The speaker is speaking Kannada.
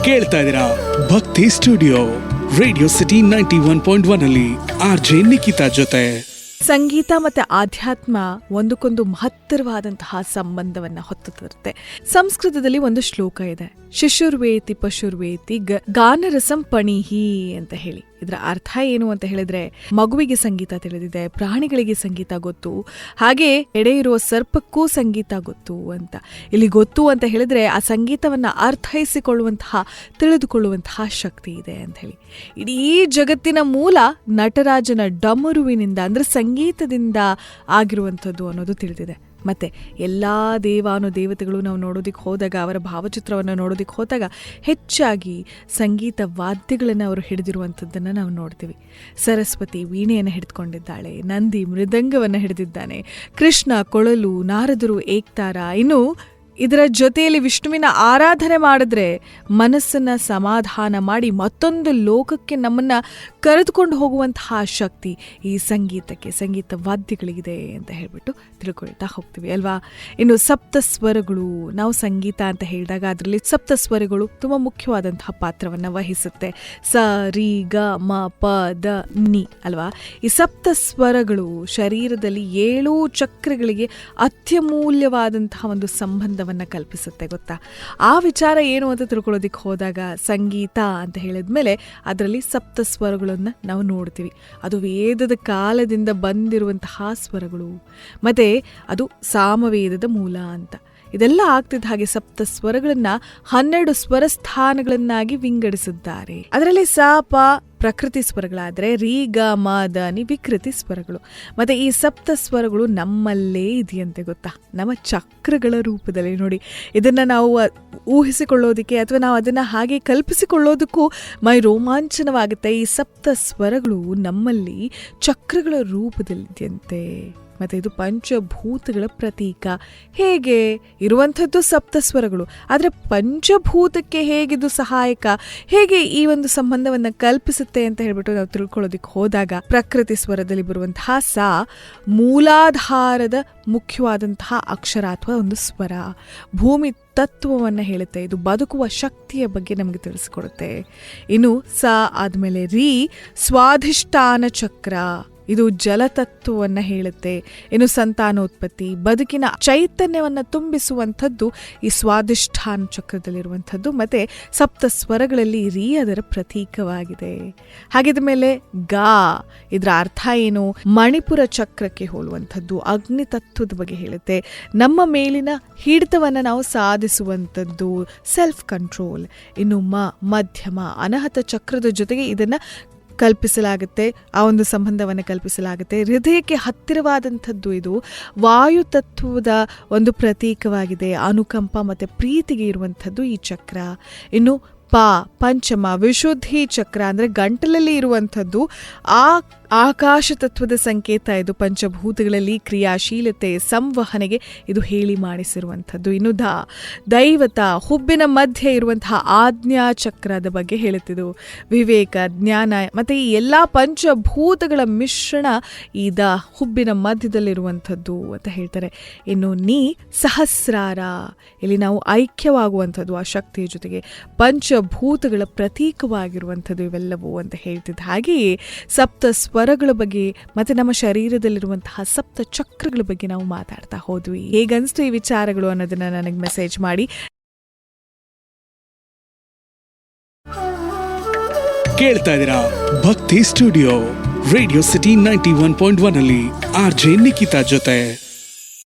ಕೇಳ್ತಾ ಇದ್ದೀರಾ ಭಕ್ತಿ ಸ್ಟುಡಿಯೋ ರೇಡಿಯೋ ಸಿಟಿ 91.1 ಅಲ್ಲಿ RJ ನಿಖಿತಾ ಜೊತೆ. ಸಂಗೀತ ಮತ್ತೆ ಆಧ್ಯಾತ್ಮ ಒಂದಕ್ಕೊಂದು ಮಹತ್ತರವಾದಂತಹ ಸಂಬಂಧವನ್ನ ಹೊತ್ತು ತರುತ್ತೆ. ಸಂಸ್ಕೃತದಲ್ಲಿ ಒಂದು ಶ್ಲೋಕ ಇದೆ, ಶಿಶುರ್ವೇತಿ ಪಶುರ್ವೇತಿ ಗಾನರಸಂ ಪಣಿಹಿ ಅಂತ ಹೇಳಿ. ಇದರ ಅರ್ಥ ಏನು ಅಂತ ಹೇಳಿದ್ರೆ, ಮಗುವಿಗೆ ಸಂಗೀತ ತಿಳಿದಿದೆ, ಪ್ರಾಣಿಗಳಿಗೆ ಸಂಗೀತ ಗೊತ್ತು, ಹಾಗೆ ಎಡೆ ಇರುವ ಸರ್ಪಕ್ಕೂ ಸಂಗೀತ ಗೊತ್ತು ಅಂತ. ಇಲ್ಲಿ ಗೊತ್ತು ಅಂತ ಹೇಳಿದ್ರೆ ಆ ಸಂಗೀತವನ್ನ ಅರ್ಥೈಸಿಕೊಳ್ಳುವಂತಹ, ತಿಳಿದುಕೊಳ್ಳುವಂತಹ ಶಕ್ತಿ ಇದೆ ಅಂತ ಹೇಳಿ. ಇಡೀ ಜಗತ್ತಿನ ಮೂಲ ನಟರಾಜನ ಡಮರುವಿನಿಂದ ಅಂದ್ರೆ ಸಂಗೀತದಿಂದ ಆಗಿರುವಂಥದ್ದು ಅನ್ನೋದು ತಿಳಿದಿದೆ. ಮತ್ತೆ ಎಲ್ಲ ದೇವಾನುದೇವತೆಗಳು ನಾವು ನೋಡೋದಿಕ್ಕೆ ಹೋದಾಗ, ಅವರ ಭಾವಚಿತ್ರವನ್ನು ನೋಡೋದಿಕ್ಕೆ ಹೋದಾಗ ಹೆಚ್ಚಾಗಿ ಸಂಗೀತ ವಾದ್ಯಗಳನ್ನು ಅವರು ಹಿಡಿದಿರುವಂಥದ್ದನ್ನು ನಾವು ನೋಡ್ತೀವಿ. ಸರಸ್ವತಿ ವೀಣೆಯನ್ನು ಹಿಡಿದುಕೊಂಡಿದ್ದಾಳೆ, ನಂದಿ ಮೃದಂಗವನ್ನು ಹಿಡಿದಿದ್ದಾನೆ, ಕೃಷ್ಣ ಕೊಳಲು, ನಾರದರು ಏಕ್ತಾರ. ಇನ್ನು ಇದರ ಜೊತೆಯಲ್ಲಿ ವಿಷ್ಣುವಿನ ಆರಾಧನೆ ಮಾಡಿದ್ರೆ ಮನಸ್ಸನ್ನ ಸಮಾಧಾನ ಮಾಡಿ ಮತ್ತೊಂದು ಲೋಕಕ್ಕೆ ನಮ್ಮನ್ನ ಕರೆದುಕೊಂಡು ಹೋಗುವಂತಹ ಶಕ್ತಿ ಈ ಸಂಗೀತಕ್ಕೆ, ಸಂಗೀತ ವಾದ್ಯಗಳಿಗಿದೆ ಅಂತ ಹೇಳ್ಬಿಟ್ಟು ತಿಳ್ಕೊಳ್ತಾ ಹೋಗ್ತೀವಿ ಅಲ್ವಾ. ಇನ್ನು ಸಪ್ತ ಸ್ವರಗಳು, ನಾವು ಸಂಗೀತ ಅಂತ ಹೇಳಿದಾಗ ಅದರಲ್ಲಿ ಸಪ್ತ ಸ್ವರಗಳು ತುಂಬ ಮುಖ್ಯವಾದಂತಹ ಪಾತ್ರವನ್ನು ವಹಿಸುತ್ತೆ. ಸ ರಿ ಗ ಮ ಪ ದ ನಿ ಅಲ್ವಾ. ಈ ಸಪ್ತ ಸ್ವರಗಳು ಶರೀರದಲ್ಲಿ 7 ಚಕ್ರಗಳಿಗೆ ಅತ್ಯಮೂಲ್ಯವಾದಂತಹ ಒಂದು ಸಂಬಂಧ ಕಲ್ಪಿಸುತ್ತೆ ಗೊತ್ತಾ. ಆ ವಿಚಾರ ಏನು ಅಂತ ತಿಳ್ಕೊಳ್ಳೋದಿಕ್ಕೆ ಹೋದಾಗ ಸಂಗೀತ ಅಂತ ಹೇಳಿದ್ಮೇಲೆ ಅದರಲ್ಲಿ ಸಪ್ತ ಸ್ವರಗಳನ್ನು ನಾವು ನೋಡ್ತೀವಿ. ಅದು ವೇದದ ಕಾಲದಿಂದ ಬಂದಿರುವಂತಹ ಸ್ವರಗಳು, ಮತ್ತೆ ಅದು ಸಾಮವೇದದ ಮೂಲ ಅಂತ. ಇದೆಲ್ಲ ಆಗ್ತಿದ್ದ ಹಾಗೆ ಸಪ್ತ ಸ್ವರಗಳನ್ನ 12 ಸ್ವರ ಸ್ಥಾನಗಳನ್ನಾಗಿ ವಿಂಗಡಿಸಿದ್ದಾರೆ. ಅದರಲ್ಲಿ ಸ ಪ ಪ್ರಕೃತಿ ಸ್ವರಗಳಾದರೆ ರಿ ಗ ಮ ದ ನಿ ವಿಕೃತಿ ಸ್ವರಗಳು. ಮತ್ತೆ ಈ ಸಪ್ತ ಸ್ವರಗಳು ನಮ್ಮಲ್ಲೇ ಇದೆಯಂತೆ ಗೊತ್ತಾ, ನಮ್ಮ ಚಕ್ರಗಳ ರೂಪದಲ್ಲಿ. ನೋಡಿ, ಇದನ್ನು ನಾವು ಊಹಿಸಿಕೊಳ್ಳೋದಕ್ಕೆ ಅಥವಾ ನಾವು ಅದನ್ನು ಹಾಗೆ ಕಲ್ಪಿಸಿಕೊಳ್ಳೋದಕ್ಕೂ ಮೈ ರೋಮಾಂಚನವಾಗುತ್ತೆ. ಈ ಸಪ್ತ ಸ್ವರಗಳು ನಮ್ಮಲ್ಲಿ ಚಕ್ರಗಳ ರೂಪದಲ್ಲಿದೆಯಂತೆ. ಮತ್ತು ಇದು ಪಂಚಭೂತಗಳ ಪ್ರತೀಕ. ಹೇಗೆ ಇರುವಂಥದ್ದು ಸಪ್ತ ಸ್ವರಗಳು, ಆದರೆ ಪಂಚಭೂತಕ್ಕೆ ಹೇಗಿದು ಸಹಾಯಕ, ಹೇಗೆ ಈ ಒಂದು ಸಂಬಂಧವನ್ನು ಕಲ್ಪಿಸುತ್ತೆ ಅಂತ ಹೇಳ್ಬಿಟ್ಟು ನಾವು ತಿಳ್ಕೊಳ್ಳೋದಿಕ್ಕೆ ಹೋದಾಗ, ಪ್ರಕೃತಿ ಸ್ವರದಲ್ಲಿ ಬರುವಂತಹ ಸ ಮೂಲಾಧಾರದ ಮುಖ್ಯವಾದಂತಹ ಅಕ್ಷರ ಅಥವಾ ಒಂದು ಸ್ವರ. ಭೂಮಿ ತತ್ವವನ್ನು ಹೇಳುತ್ತೆ, ಇದು ಬದುಕುವ ಶಕ್ತಿಯ ಬಗ್ಗೆ ನಮಗೆ ತಿಳಿಸಿಕೊಡುತ್ತೆ. ಇನ್ನು ಸ ಆದಮೇಲೆ ರಿ ಸ್ವಾಧಿಷ್ಠಾನ ಚಕ್ರ, ಇದು ಜಲತತ್ವವನ್ನು ಹೇಳುತ್ತೆ. ಇನ್ನು ಸಂತಾನೋತ್ಪತ್ತಿ, ಬದುಕಿನ ಚೈತನ್ಯವನ್ನು ತುಂಬಿಸುವಂಥದ್ದು ಈ ಸ್ವಾಧಿಷ್ಠಾನ ಚಕ್ರದಲ್ಲಿರುವಂಥದ್ದು. ಮತ್ತೆ ಸಪ್ತ ಸ್ವರಗಳಲ್ಲಿ ರಿ ಅದರ ಪ್ರತೀಕವಾಗಿದೆ. ಹಾಗಿದ ಮೇಲೆ ಗಾ, ಇದರ ಅರ್ಥ ಏನು? ಮಣಿಪುರ ಚಕ್ರಕ್ಕೆ ಹೋಲುವಂಥದ್ದು, ಅಗ್ನಿ ತತ್ವದ ಬಗ್ಗೆ ಹೇಳುತ್ತೆ. ನಮ್ಮ ಮೇಲಿನ ಹಿಡಿತವನ್ನು ನಾವು ಸಾಧಿಸುವಂಥದ್ದು, ಸೆಲ್ಫ್ ಕಂಟ್ರೋಲ್. ಇನ್ನು ಮಧ್ಯಮ ಅನಾಹತ ಚಕ್ರದ ಜೊತೆಗೆ ಇದನ್ನು ಕಲ್ಪಿಸಲಾಗುತ್ತೆ, ಆ ಒಂದು ಸಂಬಂಧವನ್ನು ಕಲ್ಪಿಸಲಾಗುತ್ತೆ. ಹೃದಯಕ್ಕೆ ಹತ್ತಿರವಾದಂಥದ್ದು, ಇದು ವಾಯುತತ್ವದ ಒಂದು ಪ್ರತೀಕವಾಗಿದೆ. ಅನುಕಂಪ ಮತ್ತು ಪ್ರೀತಿಗೆ ಇರುವಂಥದ್ದು ಈ ಚಕ್ರ. ಇನ್ನು ಪಂಚಮ ವಿಶುದ್ಧಿ ಚಕ್ರ ಅಂದರೆ ಗಂಟಲಲ್ಲಿ ಇರುವಂಥದ್ದು ಆಕಾಶ ತತ್ವದ ಸಂಕೇತ. ಇದು ಪಂಚಭೂತಗಳಲ್ಲಿ ಕ್ರಿಯಾಶೀಲತೆ, ಸಂವಹನೆಗೆ ಇದು ಹೇಳಿ ಮಾಡಿಸಿರುವಂಥದ್ದು. ಇನ್ನು ದೈವತ, ಹುಬ್ಬಿನ ಮಧ್ಯೆ ಇರುವಂತಹ ಆಜ್ಞಾ ಚಕ್ರದ ಬಗ್ಗೆ ಹೇಳುತ್ತಿದ್ದು, ವಿವೇಕ, ಜ್ಞಾನ ಮತ್ತು ಈ ಎಲ್ಲ ಪಂಚಭೂತಗಳ ಮಿಶ್ರಣ ಈ ಹುಬ್ಬಿನ ಮಧ್ಯದಲ್ಲಿರುವಂಥದ್ದು ಅಂತ ಹೇಳ್ತಾರೆ. ಇನ್ನು ಸಹಸ್ರಾರ, ಇಲ್ಲಿ ನಾವು ಐಕ್ಯವಾಗುವಂಥದ್ದು ಆ ಶಕ್ತಿಯ ಜೊತೆಗೆ, ಪಂಚಭೂತಗಳ ಪ್ರತೀಕವಾಗಿರುವಂಥದ್ದು ಇವೆಲ್ಲವೂ ಅಂತ ಹೇಳ್ತಿದ್ದ ಹಾಗೆಯೇ ಸಪ್ತ ಸ್ವರಗಳ ಬಗ್ಗೆ ಮತ್ತೆ ನಮ್ಮ ಶರೀರದಲ್ಲಿರುವಂತಹ ಸಪ್ತ ಚಕ್ರಗಳ ಬಗ್ಗೆ ನಾವು ಮಾತಾಡ್ತಾ ಹೋದ್ವಿ. ಹೇಗನ್ಸ್ತು ಈ ವಿಚಾರಗಳು ಅನ್ನೋದನ್ನ ನನಗೆ ಮೆಸೇಜ್ ಮಾಡಿ. ಕೇಳ್ತಾ ಇದ್ದೀರಾ ಭಕ್ತಿ ಸ್ಟುಡಿಯೋ ರೇಡಿಯೋ ಸಿಟಿ 91.1 ಅಲ್ಲಿ RJ ನಿಖಿತಾ ಜೊತೆ.